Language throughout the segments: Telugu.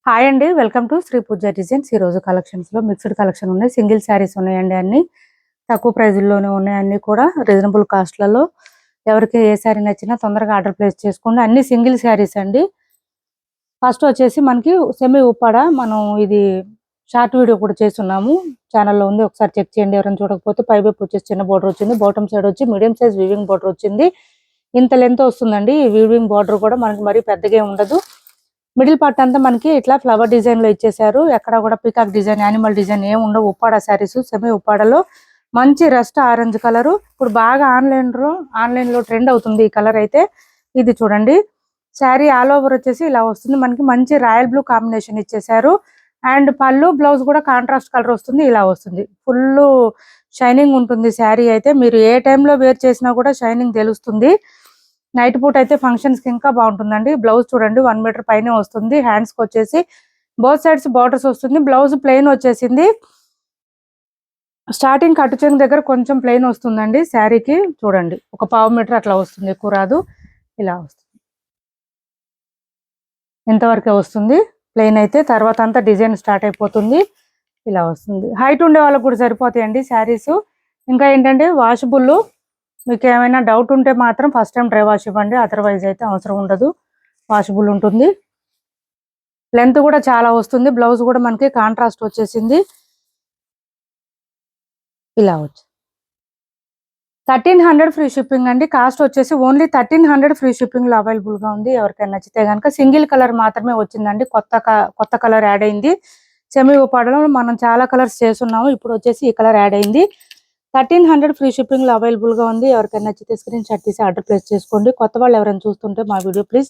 హాయ్ అండి, welcome to Shri Pooja designs. ఈరోజు కలెక్షన్స్లో మిక్స్డ్ కలెక్షన్ ఉన్నాయి. సింగిల్ శారీస్ ఉన్నాయండి. అన్ని తక్కువ ప్రైజుల్లోనే ఉన్నాయి. అన్ని కూడా రీజనబుల్ కాస్ట్లలో. ఎవరికి ఏ శారీ నచ్చినా తొందరగా ఆర్డర్ ప్లేస్ చేసుకోండి. అన్ని సింగిల్ శారీస్ అండి. ఫస్ట్ వచ్చేసి మనకి సెమీ ఉప్పాడ. మనం ఇది షార్ట్ వీడియో కూడా చేస్తున్నాము, ఛానల్లో ఉంది, ఒకసారి చెక్ చేయండి ఎవరైనా చూడకపోతే. పైవైపు వచ్చేసి చిన్న బోర్డర్ వచ్చింది, బాటమ్ సైడ్ వచ్చి మీడియం సైజ్ వీవింగ్ బోర్డర్ వచ్చింది. ఇంత లెంత్ వస్తుందండి. ఈ వీవింగ్ బోర్డర్ కూడా మనకి మరీ పెద్దగా ఉండదు. మిడిల్ పార్ట్ అంతా మనకి ఇట్లా ఫ్లవర్ డిజైన్ లో ఇచ్చేసారు. ఎక్కడ కూడా పీకాక్ డిజైన్, యానిమల్ డిజైన్ ఏమి ఉండవు. ఉప్పాడ శారీస్, సెమీ ఉప్పాడలో మంచి రస్ట్ ఆరెంజ్ కలర్. ఇప్పుడు బాగా ఆన్లైన్ లో ట్రెండ్ అవుతుంది ఈ కలర్ అయితే. ఇది చూడండి, శారీ ఆల్ ఓవర్ వచ్చేసి ఇలా వస్తుంది. మనకి మంచి రాయల్ బ్లూ కాంబినేషన్ ఇచ్చేసారు. అండ్ పళ్ళు బ్లౌజ్ కూడా కాంట్రాస్ట్ కలర్ వస్తుంది. ఇలా వస్తుంది, ఫుల్ షైనింగ్ ఉంటుంది శారీ అయితే. మీరు ఏ టైంలో వేర్ చేసినా కూడా షైనింగ్ తెలుస్తుంది. నైట్ పూట అయితే ఫంక్షన్స్ కి ఇంకా బాగుంటుందండి. బ్లౌజ్ చూడండి 1 మీటర్ పైనే వస్తుంది. హ్యాండ్స్ కి వచ్చేసి బోత్ సైడ్స్ బార్డర్స్ వస్తుంది. బ్లౌజ్ ప్లెయిన్ వచ్చేసింది. స్టార్టింగ్ కట్టు చెంగు దగ్గర కొంచెం ప్లెయిన్ వస్తుందండి శారీకి. చూడండి, ఒక 1/2 మీటర్ అట్లా వస్తుంది, ఎక్కువ రాదు. ఇలా వస్తుంది, ఇంతవరకే వస్తుంది ప్లెయిన్ అయితే. తర్వాత అంతా డిజైన్ స్టార్ట్ అయిపోతుంది. ఇలా వస్తుంది. హైట్ ఉండే వాళ్ళకి కూడా సరిపోతాయండి శారీస్. ఇంకా ఏంటంటే వాషబుల్. మీకు ఏమైనా డౌట్ ఉంటే మాత్రం ఫస్ట్ టైం డ్రై వాష్ ఇవ్వండి, అదర్వైజ్ అయితే అవసరం ఉండదు. వాషబుల్ ఉంటుంది. లెంత్ కూడా చాలా వస్తుంది. బ్లౌజ్ కూడా మనకి కాంట్రాస్ట్ వచ్చేసింది. ఇలా వచ్చి 1300 ఫ్రీ షిప్పింగ్ అండి. కాస్ట్ వచ్చేసి ఓన్లీ 1300 ఫ్రీ షిప్పింగ్ లో అవైలబుల్ గా ఉంది. ఎవరికైనా నచ్చితే కనుక. సింగిల్ కలర్ మాత్రమే వచ్చిందండి, కొత్త కలర్ యాడ్ అయింది. సెమీ ఉపాడలో మనం చాలా కలర్స్ చేస్తున్నాము, ఇప్పుడు వచ్చేసి ఈ కలర్ యాడ్ అయింది. 1300 ఫ్రీ షిప్పింగ్ లో అవైలబుల్ గా ఉంది. ఎవరికైనా నచ్చితే స్క్రీన్ షాట్ తీసి ఆర్డర్ ప్లేస్ చేసుకోండి. కొత్త వాళ్ళు ఎవరైనా చూస్తుంటే మా వీడియో ప్లీజ్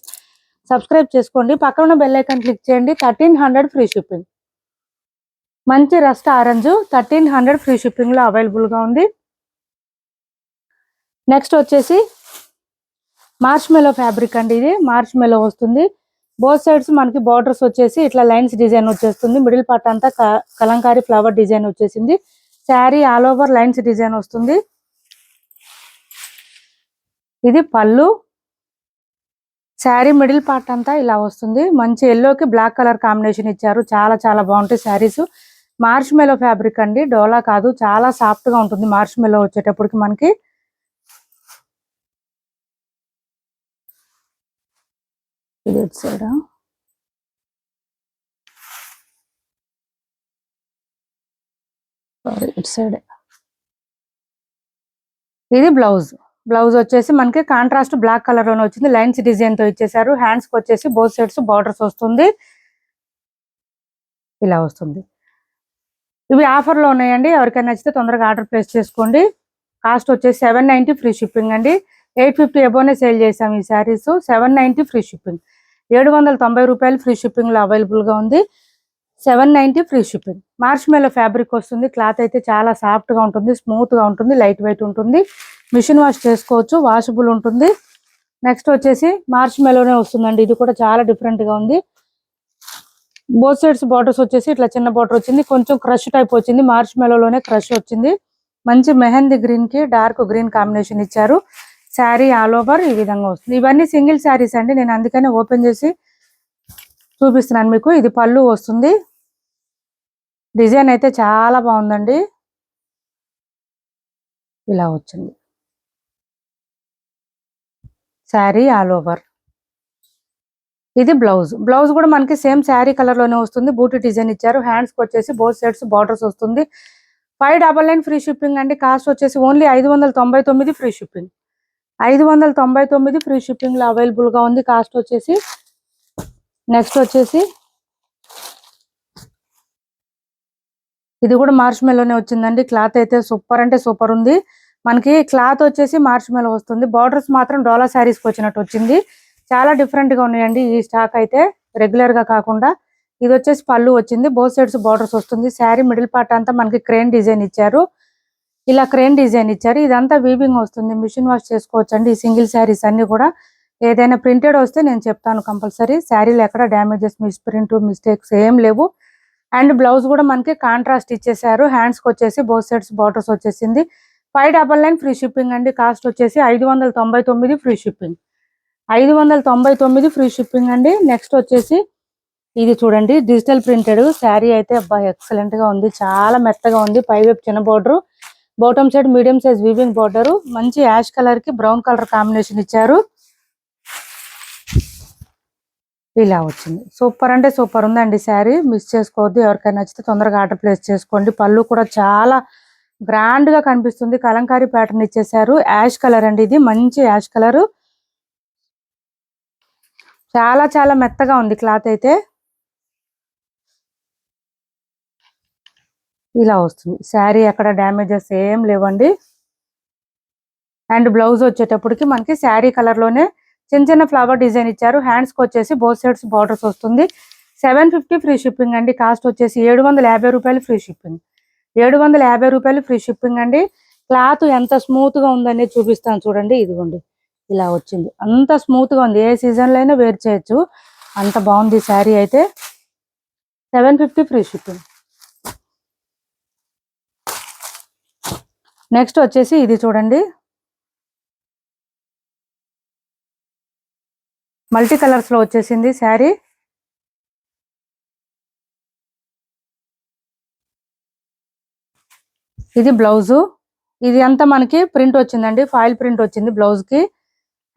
సబ్స్క్రైబ్ చేసుకోండి. పక్కన ఉన్న బెల్ ఐకాన్ క్లిక్ చేయండి. 1300 ఫ్రీ షిప్పింగ్. మంచి రస్ట్ ఆరెంజ్ 1300 ఫ్రీ షిప్పింగ్ లో అవైలబుల్ గా ఉంది. నెక్స్ట్ వచ్చేసి మార్చ్ మెలో ఫ్యాబ్రిక్ అండి. ఇది మార్చ్ మెలో వస్తుంది. బోత్ సైడ్స్ మనకి బార్డర్స్ వచ్చేసి ఇట్లా లైన్స్ డిజైన్ వచ్చేస్తుంది. మిడిల్ పార్ట్ అంతా కలంకారీ ఫ్లవర్ డిజైన్ వచ్చేసింది. Sari all over lines design వస్తుంది. ఇది పళ్ళు. శారీ మిడిల్ పార్ట్ అంతా ఇలా వస్తుంది. మంచి ఎల్లోకి బ్లాక్ కలర్ కాంబినేషన్ ఇచ్చారు. చాలా చాలా బాగుంటాయి శారీస్. మార్చ్ మెలో ఫ్యాబ్రిక్ అండి, డోలా కాదు. చాలా సాఫ్ట్ గా ఉంటుంది మార్చ్ మెలో వచ్చేటప్పటికి మనకి. ఇది ఇటు సైడ్, ఇటు సైడ్. ఇది బ్లౌజ్. బ్లౌజ్ వచ్చేసి మనకి కాంట్రాస్ట్ బ్లాక్ కలర్ లోనే వచ్చింది. లైన్స్ డిజైన్ తో ఇచ్చేసారు. హ్యాండ్స్ కి వచ్చేసి బోత్ సైడ్స్ బార్డర్స్ వస్తుంది. ఇలా వస్తుంది. ఇవి ఆఫర్ లో ఉన్నాయండి. ఎవరికైనా నచ్చితే తొందరగా ఆర్డర్ ప్లేస్ చేసుకోండి. కాస్ట్ వచ్చేసి 790 ఫ్రీ షిప్పింగ్ అండి. 850 అబోనే సేల్ చేసాం ఈ శారీస్. 790 free shipping. 790 రూపాయలు ఫ్రీ షిప్పింగ్ లో అవైలబుల్ గా ఉంది. 790 free shipping. Marshmallow fabric వస్తుంది. క్లాత్ అయితే చాలా సాఫ్ట్ గా ఉంటుంది, స్మూత్ గా ఉంటుంది, లైట్ వెయిట్ ఉంటుంది. మిషన్ వాష్ చేసుకోవచ్చు, వాషబుల్ ఉంటుంది. నెక్స్ట్ వచ్చేసి మార్చ్ మెలోనే వస్తుందండి. ఇది కూడా చాలా డిఫరెంట్ గా ఉంది. బోత్ సైడ్స్ బార్డర్స్ వచ్చేసి ఇట్లా చిన్న బార్డర్ వచ్చింది. కొంచెం క్రష్ టైప్ వచ్చింది. మార్చ్ మెలోనే క్రష్ వచ్చింది. మంచి మెహందీ గ్రీన్ కి డార్క్ గ్రీన్ కాంబినేషన్ ఇచ్చారు. శారీ ఆల్ ఓవర్ ఈ విధంగా వస్తుంది. ఇవన్నీ సింగిల్ శారీస్ అండి, నేను అందుకనే ఓపెన్ చేసి చూపిస్తున్నాను మీకు. ఇది పళ్ళు వస్తుంది. డిజైన్ అయితే చాలా బాగుందండి. ఇలా వచ్చింది శారీ ఆల్ ఓవర్. ఇది బ్లౌజ్. బ్లౌజ్ కూడా మనకి సేమ్ శారీ కలర్ లోనే వస్తుంది. బూటీ డిజైన్ ఇచ్చారు. హ్యాండ్స్ కి వచ్చేసి బోత్ సైడ్స్ బార్డర్స్ వస్తుంది. 599 ఫ్రీ షిప్పింగ్ అండి. కాస్ట్ వచ్చేసి only 599 free shipping. 599 free shipping లో అవైలబుల్ గా ఉంది. కాస్ట్ వచ్చేసి. నెక్స్ట్ వచ్చేసి ఇది కూడా మార్చ్ మెలోనే వచ్చిందండి. క్లాత్ అయితే సూపర్ అంటే సూపర్ ఉంది. మనకి క్లాత్ వచ్చేసి మార్చ్ మెలో వస్తుంది. బార్డర్స్ మాత్రం డోలా శారీస్ కి వచ్చినట్టు వచ్చింది. చాలా డిఫరెంట్ గా ఉన్నాయండి ఈ స్టాక్ అయితే, రెగ్యులర్ గా కాకుండా. ఇది వచ్చేసి పళ్ళు వచ్చింది. బోత్ సైడ్స్ బార్డర్స్ వస్తుంది. శారీ మిడిల్ పార్ట్ అంతా మనకి క్రేన్ డిజైన్ ఇచ్చారు. ఇలా క్రేన్ డిజైన్ ఇచ్చారు. ఇదంతా వీవింగ్ వస్తుంది. మిషన్ వాష్ చేసుకోవచ్చు అండి ఈ సింగిల్ శారీస్ అన్ని కూడా. ఏదైనా ప్రింటెడ్ వస్తే నేను చెప్తాను కంపల్సరీ. శారీలు ఎక్కడ డ్యామేజెస్, మిస్ప్రింట్, మిస్టేక్స్ ఏం లేవు. అండ్ బ్లౌజ్ కూడా మనకి కాంట్రాస్ట్ ఇచ్చేసారు. హ్యాండ్స్ కి వచ్చేసి బోత్ సైడ్స్ బార్డర్స్ వచ్చేసింది. 599 ఫ్రీ షిప్పింగ్ అండి. కాస్ట్ వచ్చేసి 599 ఫ్రీ షిప్పింగ్. 599 ఫ్రీ షిప్పింగ్ అండి. నెక్స్ట్ వచ్చేసి ఇది చూడండి డిజిటల్ ప్రింటెడ్ శారీ అయితే అబ్బా ఎక్సలెంట్ గా ఉంది, చాలా మెత్తగా ఉంది. పైవైపు చిన్న border, bottom side medium size weaving border, మంచి యాష్ కలర్ కి బ్రౌన్ కలర్ కాంబినేషన్ ఇచ్చారు. ఇలా వచ్చింది. సూపర్ అంటే సూపర్ ఉందండి శారీ, మిస్ చేసుకోవద్దు. ఎవరికైనా నచ్చితే తొందరగా ఆర్డర్ ప్లేస్ చేసుకోండి. పళ్ళు కూడా చాలా గ్రాండ్ గా కనిపిస్తుంది. కలంకారీ ప్యాటర్న్ ఇచ్చేసారు. యాష్ కలర్ అండి, ఇది మంచి యాష్ కలర్. చాలా చాలా మెత్తగా ఉంది క్లాత్ అయితే. ఇలా వస్తుంది శారీ, ఎక్కడ డ్యామేజెస్ ఏం లేవండి. అండ్ బ్లౌజ్ వచ్చేటప్పటికి మనకి శారీ కలర్ లోనే చిన్న చిన్న ఫ్లవర్ డిజైన్ ఇచ్చారు. హ్యాండ్స్ కి వచ్చేసి బోత్ సైడ్స్ బార్డర్స్ వస్తుంది. 750 ఫ్రీ షిప్పింగ్ అండి. కాస్ట్ వచ్చేసి 750 రూపాయలు ఫ్రీ షిప్పింగ్. 750 రూపాయలు ఫ్రీ షిప్పింగ్ అండి. క్లాత్ ఎంత స్మూత్ గా ఉందనేది చూపిస్తాను చూడండి. ఇదిగోండి ఇలా వచ్చింది, అంత స్మూత్ గా ఉంది. ఏ సీజన్ లో అయినా వేర్ చేయొచ్చు, అంత బాగుంది శారీ అయితే. 750 ఫ్రీ షిప్పింగ్. నెక్స్ట్ వచ్చేసి ఇది చూడండి, మల్టీ కలర్స్ లో వచ్చేసింది శారీ. ఇది బ్లౌజు, ఇది అంతా మనకి ప్రింట్ వచ్చిందండి, ఫాయిల్ ప్రింట్ వచ్చింది బ్లౌజ్ కి.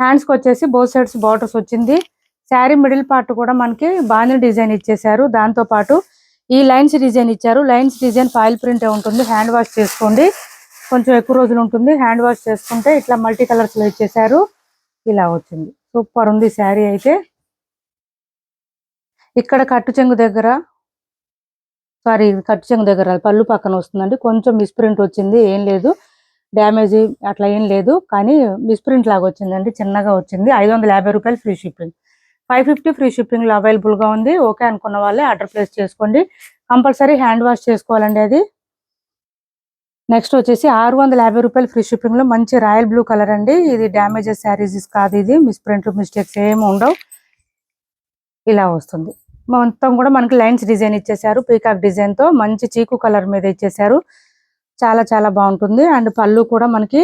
హ్యాండ్స్ కి వచ్చేసి బోత్ సైడ్స్ బార్డర్స్ వచ్చింది. శారీ మిడిల్ పార్ట్ కూడా మనకి బాగానే డిజైన్ ఇచ్చేసారు. దాంతో పాటు ఈ లైన్స్ డిజైన్ ఇచ్చారు. లైన్స్ డిజైన్ ఫాయిల్ ప్రింట్ ఉంటుంది. హ్యాండ్ వాష్ చేసుకోండి, కొంచెం ఎక్కువ రోజులు ఉంటుంది. హ్యాండ్ వాష్ చేసుకుంటే ఇట్లా మల్టీ కలర్స్ లో ఇచ్చేసారు. ఇలా వచ్చింది, సూపర్ ఉంది శారీ అయితే. ఇక్కడ కట్టు చెంగు దగ్గర, సారీ కట్టు చెంగు దగ్గర పళ్ళు పక్కన వస్తుందండి, కొంచెం మిస్ప్రింట్ వచ్చింది. ఏం లేదు డ్యామేజ్ అట్లా ఏం లేదు, కానీ మిస్ప్రింట్ లాగా వచ్చిందండి, చిన్నగా వచ్చింది. 550 రూపాయలు ఫ్రీ షిప్పింగ్. 550 ఫ్రీ షిప్పింగ్ లో అవైలబుల్ గా ఉంది. ఓకే అనుకున్న వాళ్ళే ఆర్డర్ ప్లేస్ చేసుకోండి. కంపల్సరీ హ్యాండ్ వాష్ చేసుకోవాలండి అది. నెక్స్ట్ వచ్చేసి 650 రూపాయలు ఫ్రీ షిప్పింగ్ లో మంచి రాయల్ బ్లూ కలర్ అండి. ఇది డ్యామేజెస్ శారీస్ కాదు, ఇది మిస్ప్రింట్ మిస్టేక్స్ ఏమి ఉండవు. ఇలా వస్తుంది. మొత్తం కూడా మనకి లైన్స్ డిజైన్ ఇచ్చేసారు. పీకాక్ డిజైన్ తో మంచి చీకు కలర్ మీద ఇచ్చేసారు. చాలా చాలా బాగుంటుంది. అండ్ పళ్ళు కూడా మనకి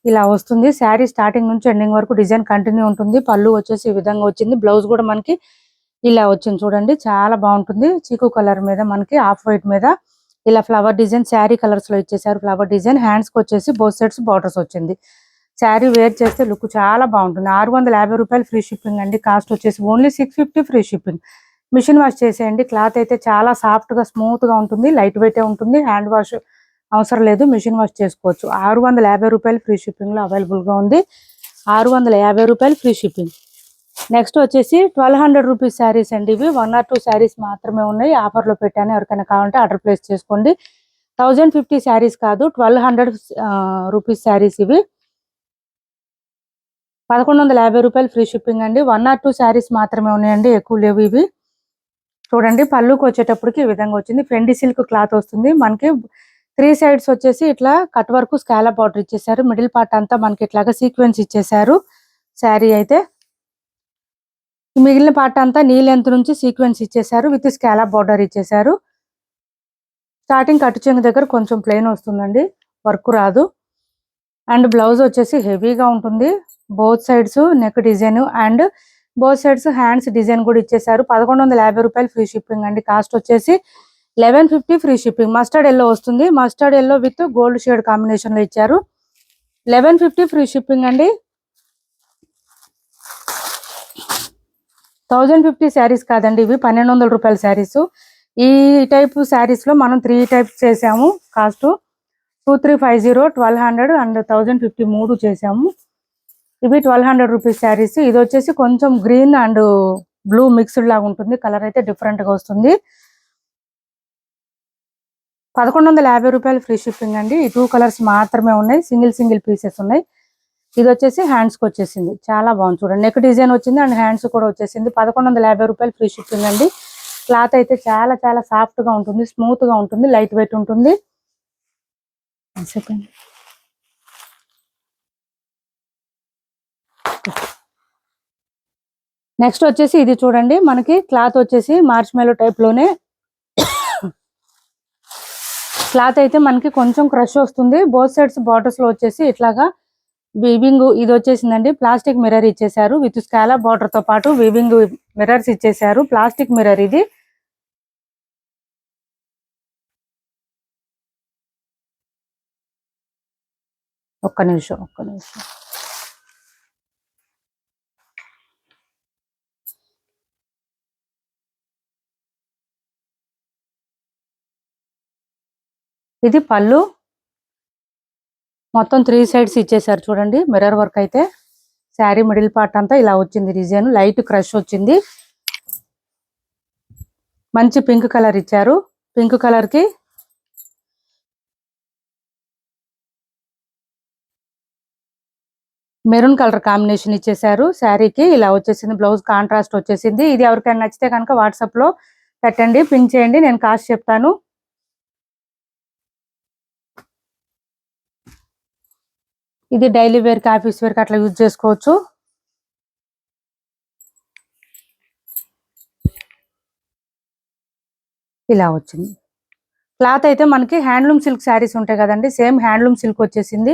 ఇలా వస్తుంది. శారీ స్టార్టింగ్ నుంచి ఎండింగ్ వరకు డిజైన్ కంటిన్యూ ఉంటుంది. పళ్ళు వచ్చేసి ఈ విధంగా వచ్చింది. బ్లౌజ్ కూడా మనకి ఇలా వచ్చింది చూడండి, చాలా బాగుంటుంది. చీకు కలర్ మీద మనకి ఆఫ్ వైట్ మీద ఇలా ఫ్లవర్ డిజైన్ శారీ కలర్స్ లో ఇచ్చేసారు. ఫ్లవర్ డిజైన్ హ్యాండ్స్ కి వచ్చేసి బోత్ సైడ్స్ బార్డర్స్ వచ్చింది. శారీ వేర్ చేస్తే లుక్ చాలా బాగుంటుంది. 650 రూపాయలు ఫ్రీ షిప్పింగ్ అండి. కాస్ట్ వచ్చేసి only 650 free shipping. Machine wash చేసేయండి. క్లాత్ అయితే చాలా సాఫ్ట్ గా స్మూత్ గా ఉంటుంది. లైట్ వెయిట్ ఉంటుంది. హ్యాండ్ వాష్ అవసరం లేదు, మిషన్ వాష్ చేసుకోవచ్చు. 650 రూపాయలు ఫ్రీ షిప్పింగ్ లో అవైలబుల్ గా ఉంది. 650 రూపాయలు ఫ్రీ షిప్పింగ్. నెక్స్ట్ వచ్చేసి 1200 రూపీస్ శారీస్ అండి. ఇవి 1 or 2 శారీస్ మాత్రమే ఉన్నాయి. ఆఫర్ లో పెట్టాను, ఎవరికైనా కావాలంటే ఆర్డర్ ప్లేస్ చేసుకోండి. 1050 శారీస్ కాదు, 1200 రూపీస్ శారీస్ ఇవి. 1150 రూపాయలు ఫ్రీ షిప్పింగ్ అండి. 1 or 2 శారీస్ మాత్రమే ఉన్నాయండి, ఎక్కువ లేవు ఇవి. చూడండి పళ్ళుకి వచ్చేటప్పటికి ఈ విధంగా వచ్చింది. ఫెండి సిల్క్ క్లాత్ వస్తుంది మనకి. 3 సైడ్స్ వచ్చేసి ఇట్లా కట్ వర్క్ స్కాలప్ బార్డర్ ఇచ్చేసారు. మిడిల్ పార్ట్ అంతా మనకి ఇట్లాగా సీక్వెన్స్ ఇచ్చేసారు. శారీ అయితే మిగిలిన పార్ట్ అంతా నీ లెంత్ నుంచి సీక్వెన్స్ ఇచ్చేసారు, విత్ స్కాలప్ బార్డర్ ఇచ్చేసారు. స్టార్టింగ్ కట్టు చెంగు దగ్గర కొంచెం ప్లెయిన్ వస్తుందండి, వర్క్ రాదు. అండ్ బ్లౌజ్ వచ్చేసి హెవీగా ఉంటుంది. Both sides neck design and both sides hands design కూడా ఇచ్చేసారు. 1150 రూపాయలు ఫ్రీ షిప్పింగ్ అండి. కాస్ట్ వచ్చేసి 1150 ఫ్రీ షిప్పింగ్. మస్టర్డ్ ఎల్లో వస్తుంది. Mustard yellow with gold shade combination లో ఇచ్చారు. 1150 ఫ్రీ షిప్పింగ్ అండి. 1050 శారీస్ కాదండి, ఇవి 1200 రూపాయల శారీస్. ఈ టైప్ శారీస్ లో మనం 3 టైప్స్ చేసాము. కాస్ట్ 2350, 1200 అండ్ 1050 3 చేసాము. ఇవి 1200 రూపీస్ శారీస్. ఇది వచ్చేసి కొంచెం గ్రీన్ అండ్ బ్లూ మిక్స్డ్ లాగా ఉంటుంది. కలర్ అయితే డిఫరెంట్ గా వస్తుంది. 1150 రూపాయలు ఫ్రీ షిప్పింగ్ అండి. ఈ 2 కలర్స్ మాత్రమే ఉన్నాయి, సింగిల్ పీసెస్ ఉన్నాయి. ఇది వచ్చేసి హ్యాండ్స్ కి వచ్చేసింది, చాలా బాగుంది చూడండి. నెక్ డిజైన్ వచ్చింది అండ్ హ్యాండ్స్ కూడా వచ్చేసింది. 1150 రూపాయలు ఫ్రీ షిప్పింగ్ అండి. క్లాత్ అయితే చాలా చాలా సాఫ్ట్ గా ఉంటుంది, స్మూత్ గా ఉంటుంది, లైట్ వెయిట్ ఉంటుంది. నెక్స్ట్ వచ్చేసి ఇది చూడండి, మనకి క్లాత్ వచ్చేసి మార్చ్ మెలో టైప్ లోనే క్లాత్ అయితే మనకి కొంచెం క్రష్ వస్తుంది. బోత్ సైడ్స్ బార్డర్స్ లో వచ్చేసి ఇట్లాగా వీవింగ్ ఇది వచ్చేసిందండి, ప్లాస్టిక్ మిర్రర్ ఇచ్చేసారు విత్ స్కాలా బార్డర్ తో పాటు వీవింగ్ మిర్రర్స్ ఇచ్చేసారు. ప్లాస్టిక్ మిర్రర్ ఇది. ఒక్క నిమిషం. ఇది పళ్ళు. మొత్తం 3 సైడ్స్ ఇచ్చేసారు చూడండి, మిర్రర్ వర్క్ అయితే. శారీ మిడిల్ పార్ట్ అంతా ఇలా వచ్చింది డిజైన్, లైట్ క్రష్ వచ్చింది. మంచి పింక్ కలర్ ఇచ్చారు. పింక్ కలర్ కి మెరూన్ కలర్ కాంబినేషన్ ఇచ్చేసారు. శారీకి ఇలా వచ్చేసింది. బ్లౌజ్ కాంట్రాస్ట్ వచ్చేసింది. ఇది ఎవరికైనా నచ్చితే కనుక వాట్సాప్ లో పెట్టండి, పిన్ చేయండి, నేను కాస్ట్ చెప్తాను. ఇది డైలీ వేర్ కి, ఆఫీస్ వేర్ కి అట్లా యూజ్ చేసుకోవచ్చు. ఇలా వచ్చింది. క్లాత్ అయితే మనకి హ్యాండ్లూమ్ సిల్క్ శారీస్ ఉంటాయి కదండి, సేమ్ హ్యాండ్లూమ్ సిల్క్ వచ్చేసింది.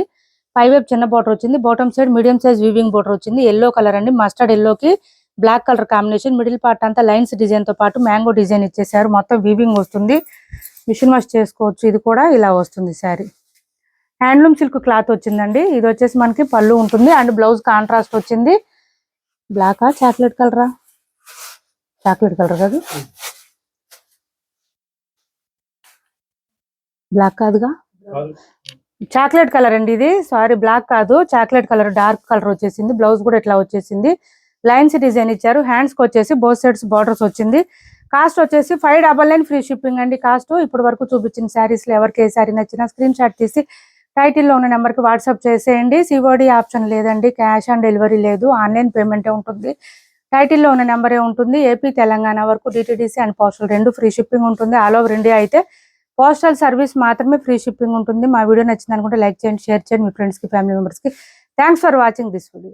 పైవైపు చిన్న బోర్డర్ వచ్చింది, bottom side medium size weaving border వచ్చింది. ఎల్లో కలర్ అండి, మస్టర్డ్ ఎల్లోకి black colour combination. Middle part అంతా లైన్స్ డిజైన్ తో పాటు మ్యాంగో డిజైన్ ఇచ్చేసారు. మొత్తం వీవింగ్ వస్తుంది, మిషన్ వాష్ చేసుకోవచ్చు. ఇది కూడా ఇలా వస్తుంది శారీ. హ్యాండ్లూమ్ సిల్క్ క్లాత్ వచ్చిందండి. ఇది వచ్చేసి మనకి పళ్ళు ఉంటుంది అండ్ బ్లౌజ్ కాంట్రాస్ట్ వచ్చింది. బ్లాకా చాక్లెట్ కలరా? చాక్లెట్ కలర్ కాదు, బ్లాక్ కాదుగా, చాక్లెట్ కలర్ అండి ఇది. సారీ, బ్లాక్ కాదు, చాక్లెట్ కలర్, డార్క్ కలర్ వచ్చేసింది. బ్లౌజ్ కూడా ఇట్లా వచ్చేసింది. లైన్స్ డిజైన్ ఇచ్చారు. హ్యాండ్స్ కి వచ్చేసి బోత్ సైడ్స్ బార్డర్స్ వచ్చింది. కాస్ట్ వచ్చేసి 599 ఫ్రీ షిప్పింగ్ అండి. కాస్ట్ ఇప్పుడు వరకు చూపించిన శారీస్ లో ఎవరికి ఏ శారీ నచ్చినా స్క్రీన్ షాట్ తీసి టైటిల్లో ఉన్న నెంబర్ కి వాట్సాప్ చేసేయండి. సిఓడి ఆప్షన్ లేదండి, క్యాష్ ఆన్ డెలివరీ లేదు, ఆన్లైన్ పేమెంటే ఉంటుంది. టైటిల్లో ఉన్న నెంబరే ఉంటుంది. ఏపీ తెలంగాణ వరకు DTDC and postal 2 free shipping ఉంటుంది. ఆల్ ఓవర్ ఇండియా అయితే పోస్టల్ సర్వీస్ మాత్రమే ఫ్రీ షిప్పింగ్ ఉంటుంది. మా వీడియో నచ్చింది అనుకుంటే లైక్ చేయండి, షేర్ చేయండి మీ ఫ్రెండ్స్ కి, ఫ్యామిలీ మెంబర్స్ కి. Thanks for watching this video.